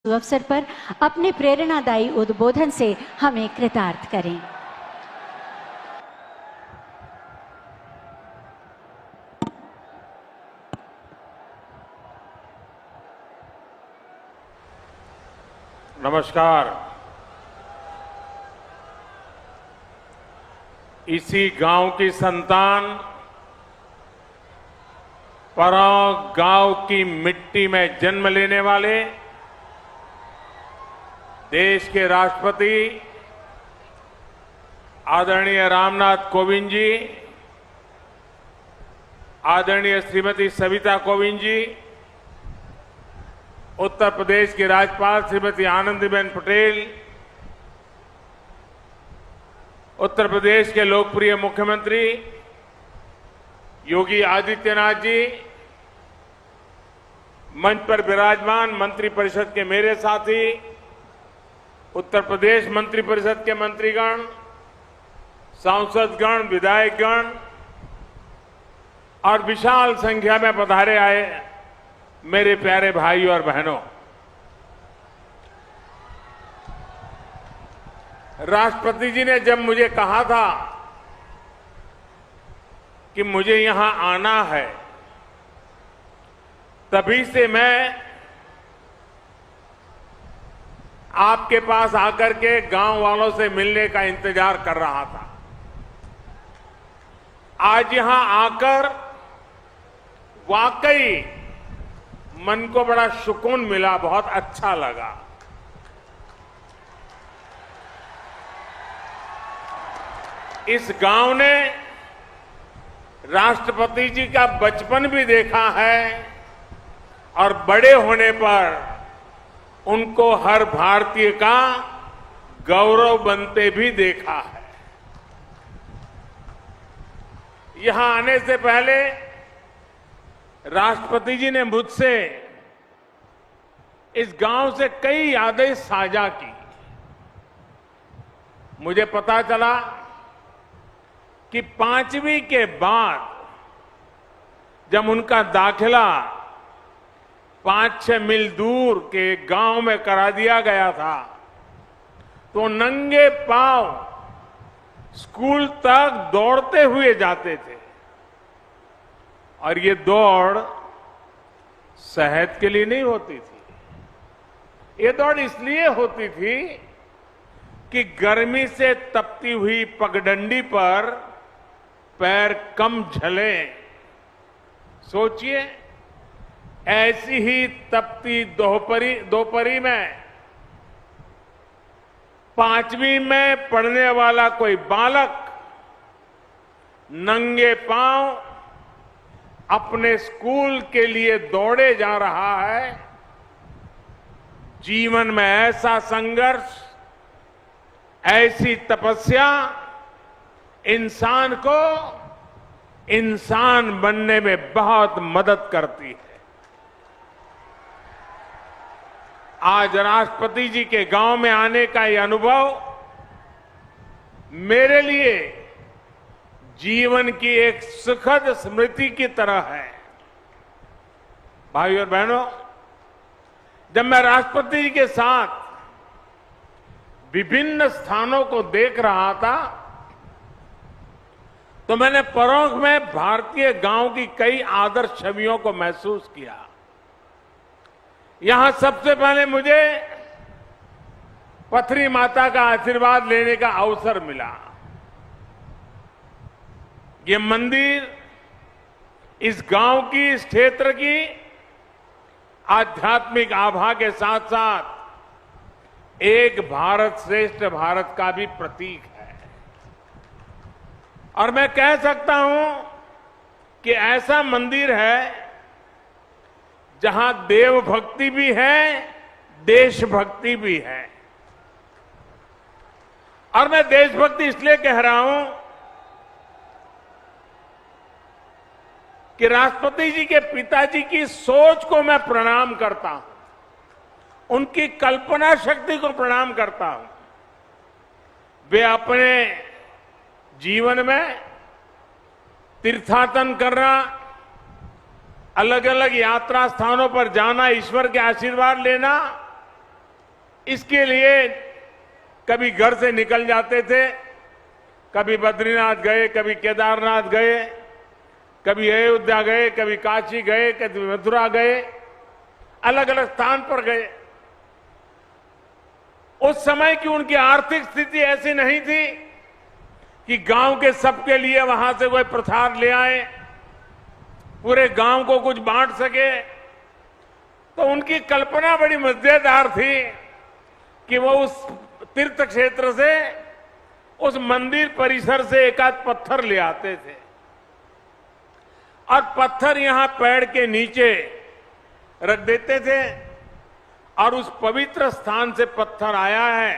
अवसर पर अपने प्रेरणादायी उद्बोधन से हमें कृतार्थ करें। नमस्कार। इसी गांव की संतान, पराग गांव की मिट्टी में जन्म लेने वाले देश के राष्ट्रपति आदरणीय रामनाथ कोविंद जी, आदरणीय श्रीमती सविता कोविंद जी, उत्तर प्रदेश की राज्यपाल श्रीमती आनंदीबेन पटेल, उत्तर प्रदेश के लोकप्रिय मुख्यमंत्री योगी आदित्यनाथ जी, मंच पर विराजमान मंत्रिपरिषद के मेरे साथी, उत्तर प्रदेश मंत्रिपरिषद के मंत्रीगण, सांसदगण, विधायकगण और विशाल संख्या में पधारे आए मेरे प्यारे भाई और बहनों, राष्ट्रपति जी ने जब मुझे कहा था कि मुझे यहां आना है, तभी से मैं आपके पास आकर के गांव वालों से मिलने का इंतजार कर रहा था। आज यहां आकर वाकई मन को बड़ा सुकून मिला, बहुत अच्छा लगा। इस गांव ने राष्ट्रपति जी का बचपन भी देखा है और बड़े होने पर उनको हर भारतीय का गौरव बनते भी देखा है। यहां आने से पहले राष्ट्रपति जी ने मुझसे इस गांव से कई यादें साझा की। मुझे पता चला कि 5वीं के बाद जब उनका दाखिला 5-6 मील दूर के गांव में करा दिया गया था, तो नंगे पांव स्कूल तक दौड़ते हुए जाते थे। और ये दौड़ सेहत के लिए नहीं होती थी, ये दौड़ इसलिए होती थी कि गर्मी से तपती हुई पगडंडी पर पैर कम झले। सोचिए, ऐसी ही तपती दोपहरी में 5वीं में पढ़ने वाला कोई बालक नंगे पांव अपने स्कूल के लिए दौड़े जा रहा है। जीवन में ऐसा संघर्ष, ऐसी तपस्या इंसान को इंसान बनने में बहुत मदद करती है। आज राष्ट्रपति जी के गांव में आने का यह अनुभव मेरे लिए जीवन की एक सुखद स्मृति की तरह है। भाइयों और बहनों, जब मैं राष्ट्रपति जी के साथ विभिन्न स्थानों को देख रहा था, तो मैंने परोंठ में भारतीय गांव की कई आदर्श छवियों को महसूस किया। यहां सबसे पहले मुझे पथरी माता का आशीर्वाद लेने का अवसर मिला। ये मंदिर इस गांव की, इस क्षेत्र की आध्यात्मिक आभा के साथ साथ एक भारत श्रेष्ठ भारत का भी प्रतीक है। और मैं कह सकता हूं कि ऐसा मंदिर है जहां देवभक्ति भी है, देशभक्ति भी है। और मैं देशभक्ति इसलिए कह रहा हूं कि राष्ट्रपति जी के पिताजी की सोच को मैं प्रणाम करता हूं, उनकी कल्पना शक्ति को प्रणाम करता हूं। वे अपने जीवन में तीर्थाटन करना, अलग अलग यात्रा स्थानों पर जाना, ईश्वर के आशीर्वाद लेना, इसके लिए कभी घर से निकल जाते थे, कभी बद्रीनाथ गए, कभी केदारनाथ गए, कभी अयोध्या गए, कभी काशी गए, कभी मथुरा गए, अलग अलग स्थान पर गए। उस समय की उनकी आर्थिक स्थिति ऐसी नहीं थी कि गांव के सबके लिए वहां से कोई प्रसाद ले आए, पूरे गांव को कुछ बांट सके। तो उनकी कल्पना बड़ी मजेदार थी कि वो उस तीर्थ क्षेत्र से, उस मंदिर परिसर से एक आध पत्थर ले आते थे और पत्थर यहां पेड़ के नीचे रख देते थे और उस पवित्र स्थान से पत्थर आया है,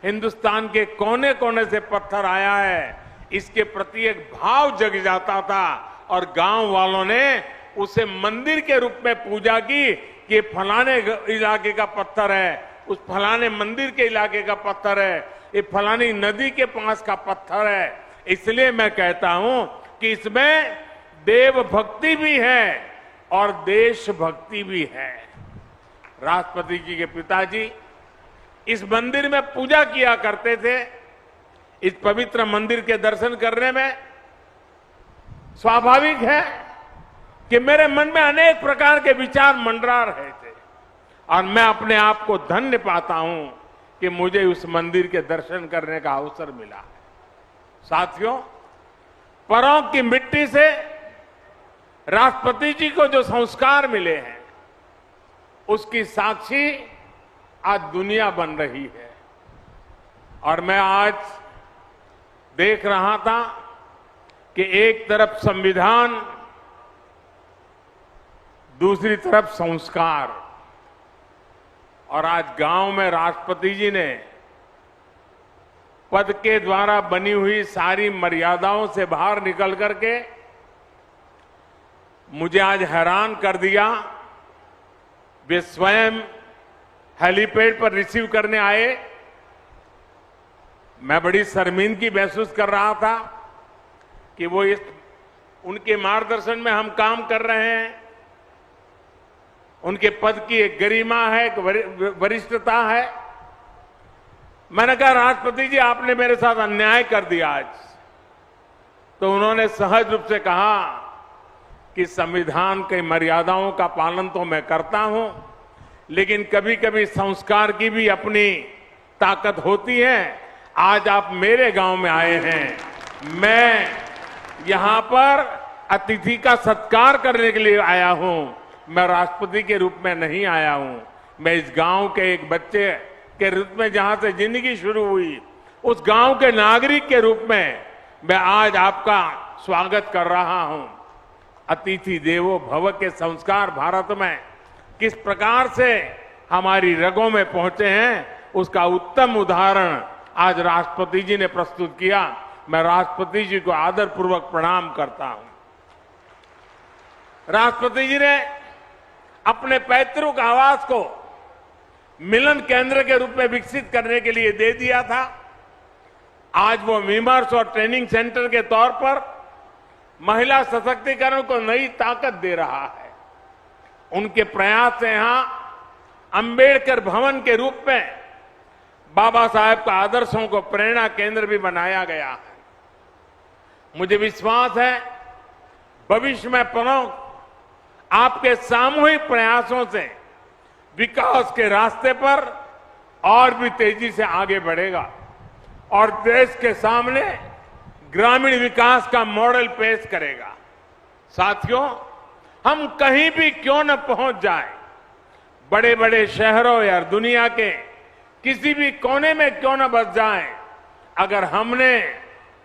हिंदुस्तान के कोने कोने से पत्थर आया है, इसके प्रति एक भाव जग जाता था और गांव वालों ने उसे मंदिर के रूप में पूजा की कि फलाने इलाके का पत्थर है, उस फलाने मंदिर के इलाके का पत्थर है, ये फलानी नदी के पास का पत्थर है। इसलिए मैं कहता हूं कि इसमें देव भक्ति भी है और देशभक्ति भी है। राष्ट्रपति जी के पिताजी इस मंदिर में पूजा किया करते थे। इस पवित्र मंदिर के दर्शन करने में स्वाभाविक है कि मेरे मन में अनेक प्रकार के विचार मंडरा रहे थे और मैं अपने आप को धन्य पाता हूं कि मुझे उस मंदिर के दर्शन करने का अवसर मिला है। साथियों, परों की मिट्टी से राष्ट्रपति जी को जो संस्कार मिले हैं, उसकी साक्षी आज दुनिया बन रही है। और मैं आज देख रहा था कि एक तरफ संविधान, दूसरी तरफ संस्कार, और आज गांव में राष्ट्रपति जी ने पद के द्वारा बनी हुई सारी मर्यादाओं से बाहर निकल करके मुझे आज हैरान कर दिया। वे स्वयं हेलीपैड पर रिसीव करने आए। मैं बड़ी शर्मिंदगी महसूस कर रहा था कि वो उनके मार्गदर्शन में हम काम कर रहे हैं। उनके पद की एक गरिमा है, एक वरिष्ठता है। मैंने कहा, राष्ट्रपति जी आपने मेरे साथ अन्याय कर दिया आज। तो उन्होंने सहज रूप से कहा कि संविधान की मर्यादाओं का पालन तो मैं करता हूं, लेकिन कभी कभी संस्कार की भी अपनी ताकत होती है। आज आप मेरे गांव में आए हैं, मैं यहां पर अतिथि का सत्कार करने के लिए आया हूं। मैं राष्ट्रपति के रूप में नहीं आया हूं। मैं इस गांव के एक बच्चे के रूप में, जहां से जिंदगी शुरू हुई, उस गांव के नागरिक के रूप में मैं आज आपका स्वागत कर रहा हूं। अतिथि देवो भव के संस्कार भारत में किस प्रकार से हमारी रगों में पहुंचे हैं, उसका उत्तम उदाहरण आज राष्ट्रपति जी ने प्रस्तुत किया। मैं राष्ट्रपति जी को आदरपूर्वक प्रणाम करता हूं। राष्ट्रपति जी ने अपने पैतृक आवास को मिलन केंद्र के रूप में विकसित करने के लिए दे दिया था। आज वो विमर्श और ट्रेनिंग सेंटर के तौर पर महिला सशक्तिकरण को नई ताकत दे रहा है। उनके प्रयास से यहां अंबेडकर भवन के रूप में बाबा साहेब का आदर्शों को प्रेरणा केंद्र भी बनाया गया है। मुझे विश्वास है भविष्य में प्रमुख आपके सामूहिक प्रयासों से विकास के रास्ते पर और भी तेजी से आगे बढ़ेगा और देश के सामने ग्रामीण विकास का मॉडल पेश करेगा। साथियों, हम कहीं भी क्यों न पहुंच जाए, बड़े बड़े शहरों या दुनिया के किसी भी कोने में क्यों न बस जाए, अगर हमने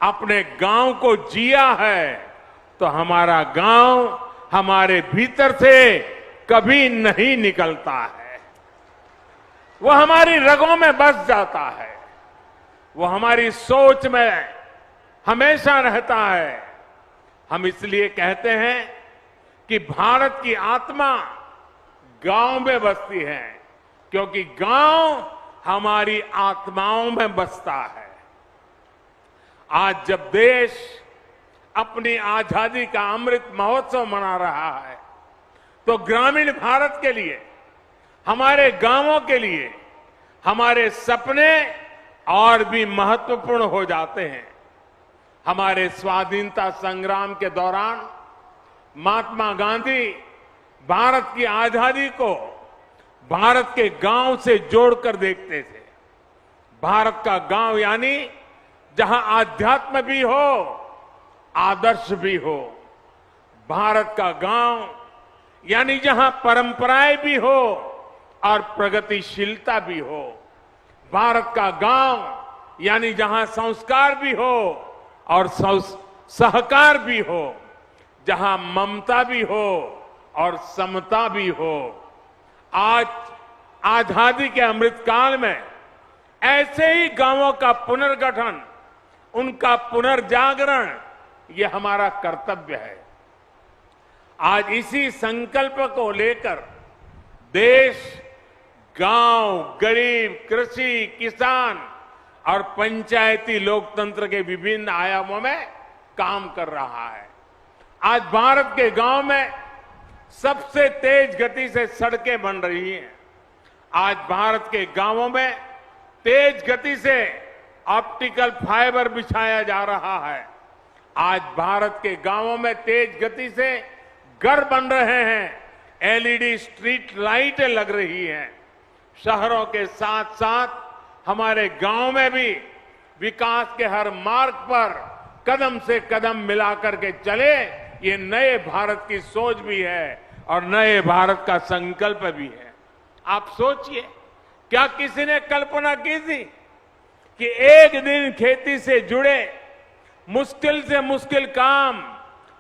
अपने गांव को जिया है तो हमारा गांव हमारे भीतर से कभी नहीं निकलता है। वो हमारी रगों में बस जाता है, वो हमारी सोच में हमेशा रहता है। हम इसलिए कहते हैं कि भारत की आत्मा गांव में बसती है, क्योंकि गांव हमारी आत्माओं में बसता है। आज जब देश अपनी आजादी का अमृत महोत्सव मना रहा है, तो ग्रामीण भारत के लिए, हमारे गांवों के लिए हमारे सपने और भी महत्वपूर्ण हो जाते हैं। हमारे स्वाधीनता संग्राम के दौरान महात्मा गांधी भारत की आजादी को भारत के गांव से जोड़कर देखते थे। भारत का गांव यानी जहां आध्यात्म भी हो, आदर्श भी हो। भारत का गांव यानी जहां परंपराएं भी हो और प्रगतिशीलता भी हो। भारत का गांव यानी जहां संस्कार भी हो और सहकार भी हो, जहां ममता भी हो और समता भी हो। आज आजादी के अमृतकाल में ऐसे ही गांवों का पुनर्गठन, उनका पुनर्जागरण, ये हमारा कर्तव्य है। आज इसी संकल्प को लेकर देश गांव, गरीब, कृषि, किसान और पंचायती लोकतंत्र के विभिन्न आयामों में काम कर रहा है। आज भारत के गांव में सबसे तेज गति से सड़कें बन रही हैं। आज भारत के गांवों में तेज गति से ऑप्टिकल फाइबर बिछाया जा रहा है। आज भारत के गांवों में तेज गति से घर बन रहे हैं, एलईडी स्ट्रीट लाइटें लग रही हैं। शहरों के साथ साथ हमारे गांव में भी विकास के हर मार्ग पर कदम से कदम मिलाकर के चले, ये नए भारत की सोच भी है और नए भारत का संकल्प भी है। आप सोचिए, क्या किसी ने कल्पना की थी कि एक दिन खेती से जुड़े मुश्किल से मुश्किल काम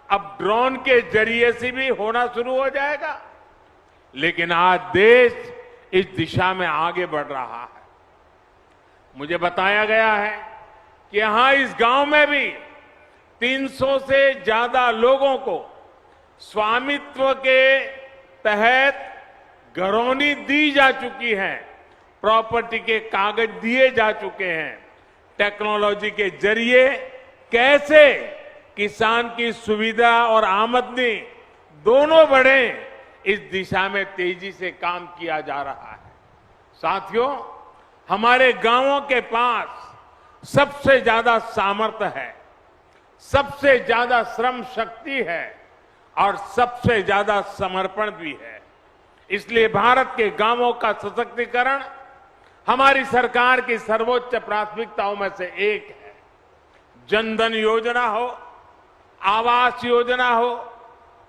अब ड्रोन के जरिए से भी होना शुरू हो जाएगा? लेकिन आज देश इस दिशा में आगे बढ़ रहा है। मुझे बताया गया है कि यहां इस गांव में भी 300 से ज्यादा लोगों को स्वामित्व के तहत घरौनी दी जा चुकी है, प्रॉपर्टी के कागज दिए जा चुके हैं। टेक्नोलॉजी के जरिए कैसे किसान की सुविधा और आमदनी दोनों बढ़े, इस दिशा में तेजी से काम किया जा रहा है। साथियों, हमारे गांवों के पास सबसे ज्यादा सामर्थ्य है, सबसे ज्यादा श्रम शक्ति है और सबसे ज्यादा समर्पण भी है। इसलिए भारत के गांवों का सशक्तिकरण हमारी सरकार की सर्वोच्च प्राथमिकताओं में से एक है। जनधन योजना हो, आवास योजना हो,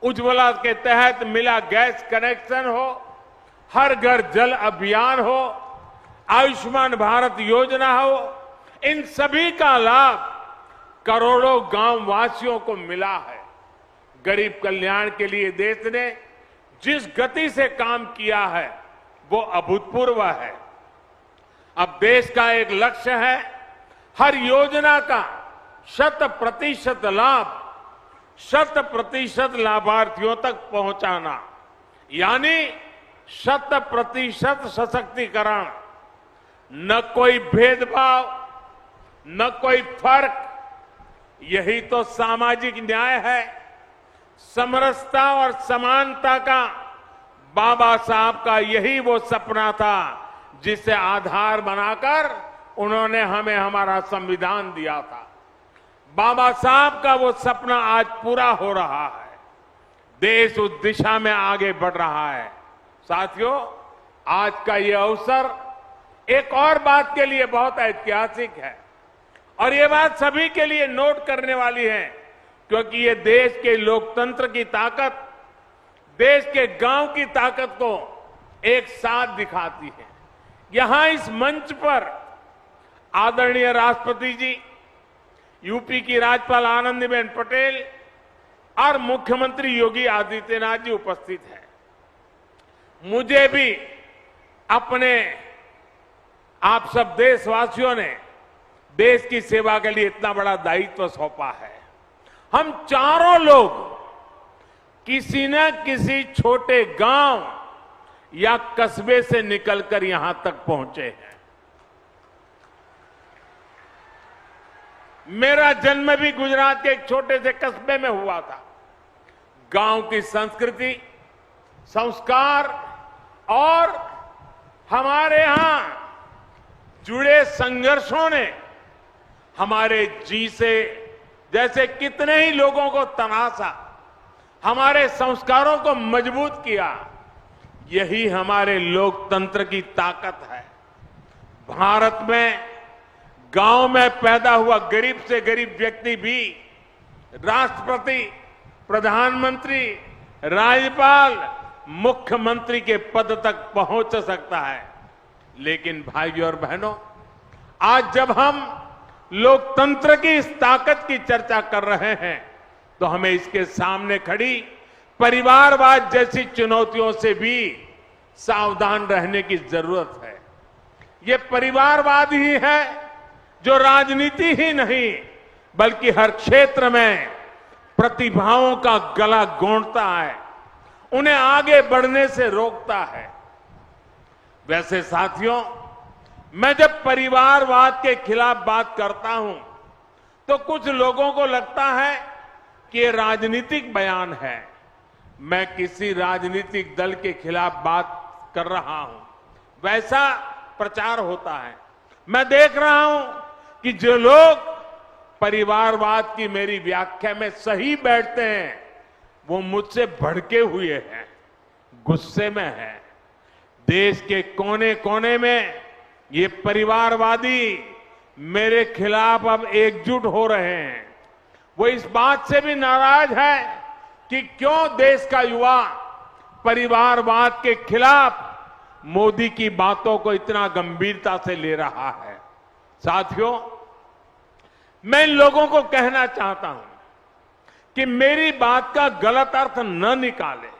उज्ज्वला के तहत मिला गैस कनेक्शन हो, हर घर जल अभियान हो, आयुष्मान भारत योजना हो, इन सभी का लाभ करोड़ों गांव वासियों को मिला है। गरीब कल्याण के लिए देश ने जिस गति से काम किया है वो अभूतपूर्व है। अब देश का एक लक्ष्य है हर योजना का 100% लाभ 100% लाभार्थियों तक पहुंचाना, यानी 100% सशक्तिकरण। न कोई भेदभाव, न कोई फर्क, यही तो सामाजिक न्याय है। समरसता और समानता का बाबा साहब का यही वो सपना था जिसे आधार बनाकर उन्होंने हमें हमारा संविधान दिया था। बाबा साहब का वो सपना आज पूरा हो रहा है। देश उस दिशा में आगे बढ़ रहा है। साथियों, आज का ये अवसर एक और बात के लिए बहुत ऐतिहासिक है और ये बात सभी के लिए नोट करने वाली है, क्योंकि ये देश के लोकतंत्र की ताकत, देश के गांव की ताकत को एक साथ दिखाती है। यहां इस मंच पर आदरणीय राष्ट्रपति जी, यूपी की राज्यपाल आनंदीबेन पटेल और मुख्यमंत्री योगी आदित्यनाथ जी उपस्थित हैं। मुझे भी अपने आप सब देशवासियों ने देश की सेवा के लिए इतना बड़ा दायित्व सौंपा है। हम चारों लोग किसी न किसी छोटे गांव या कस्बे से निकलकर यहां तक पहुंचे हैं। मेरा जन्म भी गुजरात के एक छोटे से कस्बे में हुआ था। गांव की संस्कृति, संस्कार और हमारे यहां जुड़े संघर्षों ने हमारे जी से जैसे कितने ही लोगों को तनासा, हमारे संस्कारों को मजबूत किया। यही हमारे लोकतंत्र की ताकत है। भारत में गांव में पैदा हुआ गरीब से गरीब व्यक्ति भी राष्ट्रपति, प्रधानमंत्री, राज्यपाल, मुख्यमंत्री के पद तक पहुंच सकता है। लेकिन भाइयों और बहनों, आज जब हम लोकतंत्र की इस ताकत की चर्चा कर रहे हैं तो हमें इसके सामने खड़ी परिवारवाद जैसी चुनौतियों से भी सावधान रहने की जरूरत है। ये परिवारवाद ही है जो राजनीति ही नहीं बल्कि हर क्षेत्र में प्रतिभाओं का गला गोंदता है, उन्हें आगे बढ़ने से रोकता है। वैसे साथियों, मैं जब परिवारवाद के खिलाफ बात करता हूं तो कुछ लोगों को लगता है कि ये राजनीतिक बयान है, मैं किसी राजनीतिक दल के खिलाफ बात कर रहा हूं, वैसा प्रचार होता है। मैं देख रहा हूं कि जो लोग परिवारवाद की मेरी व्याख्या में सही बैठते हैं वो मुझसे भड़के हुए हैं, गुस्से में हैं। देश के कोने कोने में ये परिवारवादी मेरे खिलाफ अब एकजुट हो रहे हैं। वो इस बात से भी नाराज है कि क्यों देश का युवा परिवारवाद के खिलाफ मोदी की बातों को इतना गंभीरता से ले रहा है। साथियों, मैं इन लोगों को कहना चाहता हूं कि मेरी बात का गलत अर्थ न निकाले।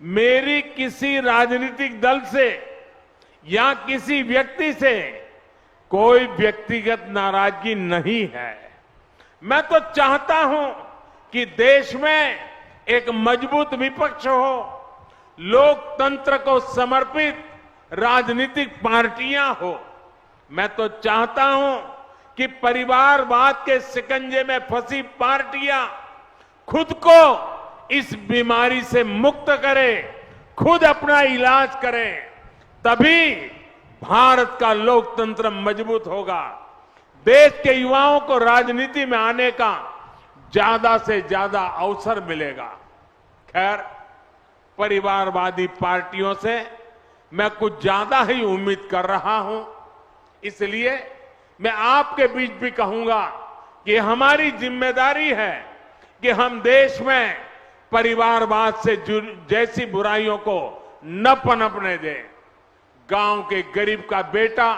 मेरी किसी राजनीतिक दल से या किसी व्यक्ति से कोई व्यक्तिगत नाराजगी नहीं है। मैं तो चाहता हूं कि देश में एक मजबूत विपक्ष हो, लोकतंत्र को समर्पित राजनीतिक पार्टियां हो। मैं तो चाहता हूं कि परिवारवाद के शिकंजे में फंसी पार्टियां खुद को इस बीमारी से मुक्त करें, खुद अपना इलाज करें, तभी भारत का लोकतंत्र मजबूत होगा। देश के युवाओं को राजनीति में आने का ज्यादा से ज्यादा अवसर मिलेगा। खैर, परिवारवादी पार्टियों से मैं कुछ ज्यादा ही उम्मीद कर रहा हूं, इसलिए मैं आपके बीच भी कहूंगा कि हमारी जिम्मेदारी है कि हम देश में परिवारवाद से जैसी बुराइयों को न पनपने दें। गांव के गरीब का बेटा,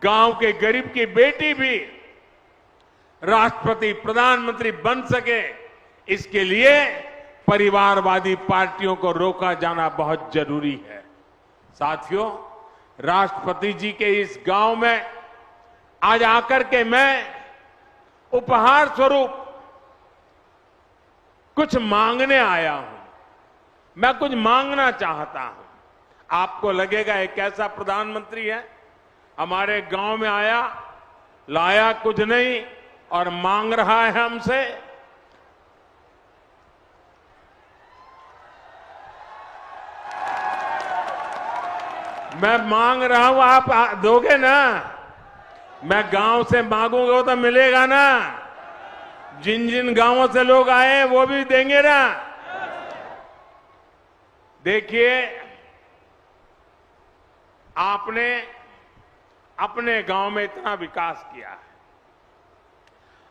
गांव के गरीब की बेटी भी राष्ट्रपति, प्रधानमंत्री बन सके, इसके लिए परिवारवादी पार्टियों को रोका जाना बहुत जरूरी है। साथियों, राष्ट्रपति जी के इस गांव में आज आकर के मैं उपहार स्वरूप कुछ मांगने आया हूं। मैं कुछ मांगना चाहता हूं। आपको लगेगा एक ऐसा प्रधानमंत्री है, हमारे गांव में आया, लाया कुछ नहीं और मांग रहा है हमसे। मैं मांग रहा हूं, आप दोगे ना? मैं गांव से मांगूंगा तो मिलेगा ना? जिन जिन गांवों से लोग आए हैं वो भी देंगे ना? देखिए, आपने अपने गांव में इतना विकास किया है।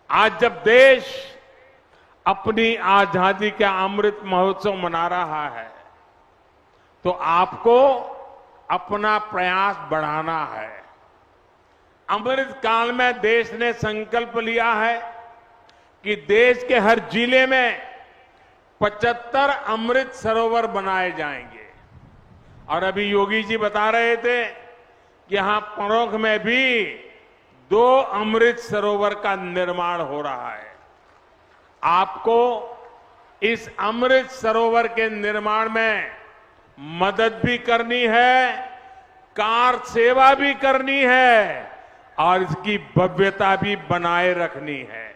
आज जब देश अपनी आजादी का अमृत महोत्सव मना रहा है तो आपको अपना प्रयास बढ़ाना है। अमृत काल में देश ने संकल्प लिया है कि देश के हर जिले में 75 अमृत सरोवर बनाए जाएंगे। और अभी योगी जी बता रहे थे कि यहां परोख में भी 2 अमृत सरोवर का निर्माण हो रहा है। आपको इस अमृत सरोवर के निर्माण में मदद भी करनी है, कार सेवा भी करनी है और इसकी भव्यता भी बनाए रखनी है।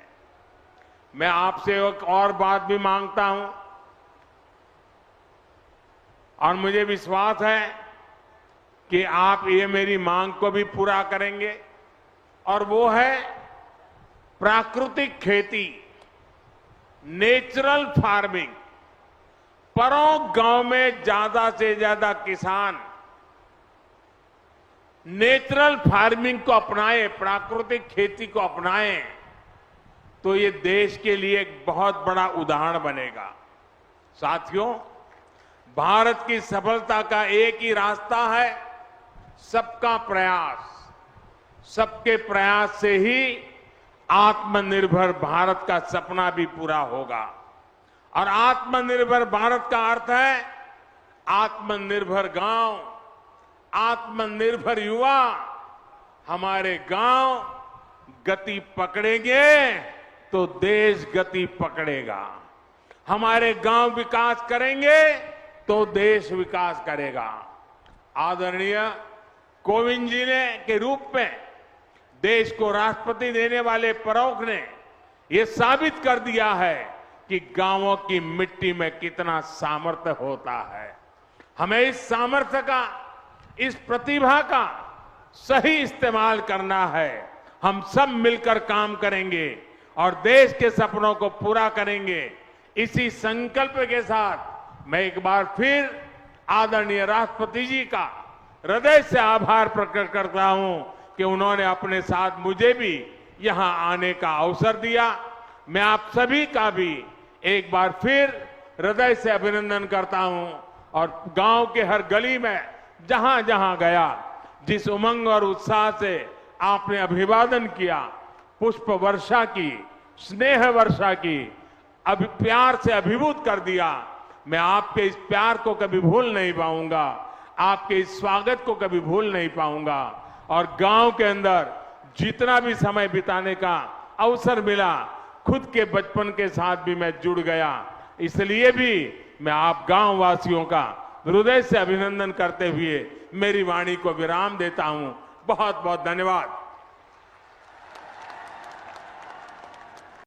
मैं आपसे एक और बात भी मांगता हूं और मुझे विश्वास है कि आप ये मेरी मांग को भी पूरा करेंगे, और वो है प्राकृतिक खेती, नेचुरल फार्मिंग। परों गांव में ज्यादा से ज्यादा किसान नेचुरल फार्मिंग को अपनाएं, प्राकृतिक खेती को अपनाएं, तो ये देश के लिए एक बहुत बड़ा उदाहरण बनेगा। साथियों, भारत की सफलता का एक ही रास्ता है, सबका प्रयास। सबके प्रयास से ही आत्मनिर्भर भारत का सपना भी पूरा होगा। और आत्मनिर्भर भारत का अर्थ है आत्मनिर्भर गांव, आत्मनिर्भर युवा। हमारे गांव गति पकड़ेंगे तो देश गति पकड़ेगा। हमारे गांव विकास करेंगे तो देश विकास करेगा। आदरणीय कोविंद जी ने के रूप में देश को राष्ट्रपति देने वाले प्रमुख ने यह साबित कर दिया है कि गांवों की मिट्टी में कितना सामर्थ्य होता है। हमें इस सामर्थ्य का, इस प्रतिभा का सही इस्तेमाल करना है। हम सब मिलकर काम करेंगे और देश के सपनों को पूरा करेंगे। इसी संकल्प के साथ मैं एक बार फिर आदरणीय राष्ट्रपति जी का हृदय से आभार प्रकट करता हूं कि उन्होंने अपने साथ मुझे भी यहां आने का अवसर दिया। मैं आप सभी का भी एक बार फिर हृदय से अभिनंदन करता हूं और गांव के हर गली में जहां जहां गया, जिस उमंग और उत्साह से आपने अभिवादन किया, पुष्प वर्षा की, स्नेह वर्षा की, प्यार से अभिभूत कर दिया, मैं आपके इस प्यार को कभी भूल नहीं पाऊंगा, आपके इस स्वागत को कभी भूल नहीं पाऊंगा। और गांव के अंदर जितना भी समय बिताने का अवसर मिला, खुद के बचपन के साथ भी मैं जुड़ गया। इसलिए भी मैं आप गांव वासियों का हृदय से अभिनंदन करते हुए मेरी वाणी को विराम देता हूं। बहुत बहुत धन्यवाद।